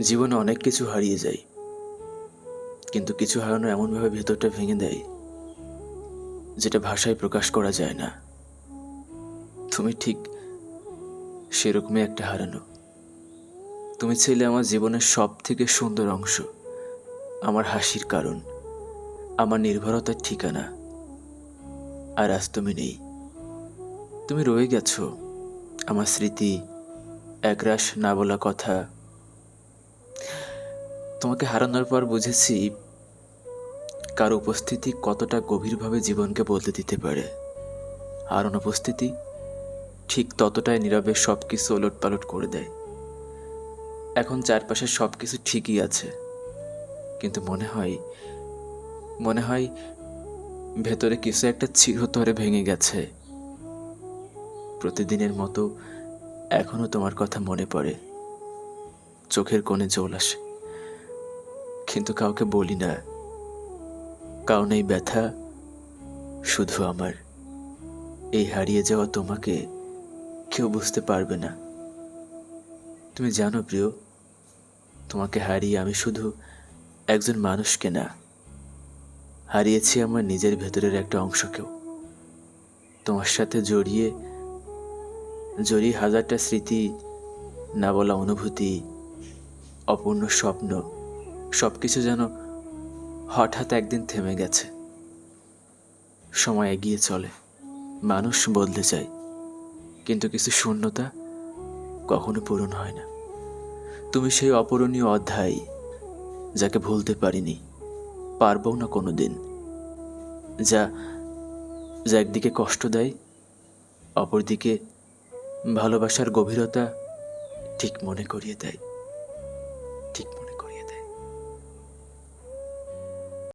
জীবনে অনেক কিছু হারিয়ে যায়, কিন্তু কিছু হারানো এমনভাবে ভেতরটা ভেঙে দেয় যেটা ভাষায় প্রকাশ করা যায় না। তুমি ঠিক সেরকমই একটা হারানো। তুমি ছিলে আমার জীবনের সব থেকে সুন্দর অংশ, আমার হাসির কারণ, আমার নির্ভরতার ঠিকানা। আর আজ তুমি নেই। তুমি রয়ে গেছো আমার স্মৃতি, একরাশ না বলা কথা। তোমাকে হারানোর পর বুঝেছি কার উপস্থিতি কতটা গভীরভাবে জীবনকে বদলে দিতে পারে, আর অনুপস্থিতি ঠিক ততটাই নীরবে সব কিছু ওলটপালট করে দেয়। এখন চারপাশে সব কিছু ঠিকই আছে, কিন্তু মনে হয় ভেতরে কিছু একটা চিরতরে ভেঙে গেছে। প্রতিদিনের মতো এখনো তোমার কথা মনে পড়ে, চোখের কোণে জল আসে, কিন্তু কাউকে বলি না, কারণ এই ব্যথা শুধু আমার। এই হারিয়ে যাওয়া তোমাকে কেউ বুঝতে পারবে না। তুমি জানো প্রিয়, তোমাকে হারিয়ে আমি শুধু একজন মানুষকে না, হারিয়েছি আমার নিজের ভেতরের একটা অংশকেও। তোমার সাথে জড়িয়ে জড়িয়ে হাজারটা স্মৃতি, না বলা অনুভূতি, অপূর্ণ স্বপ্ন, সবকিছু যেন হঠাৎ একদিন থেমে গেছে। সময় এগিয়ে চলে, মানুষ বদলে যায়, কিন্তু কিছু শূন্যতা কখনো পূরণ হয় না। তুমি সেই অপূরণীয় অধ্যায়, যাকে ভুলতে পারিনি, পারবো না কোনোদিন। যা যা একদিকে কষ্ট দেয়, অপরদিকে ভালোবাসার গভীরতা ঠিক মনে করিয়ে দেয়।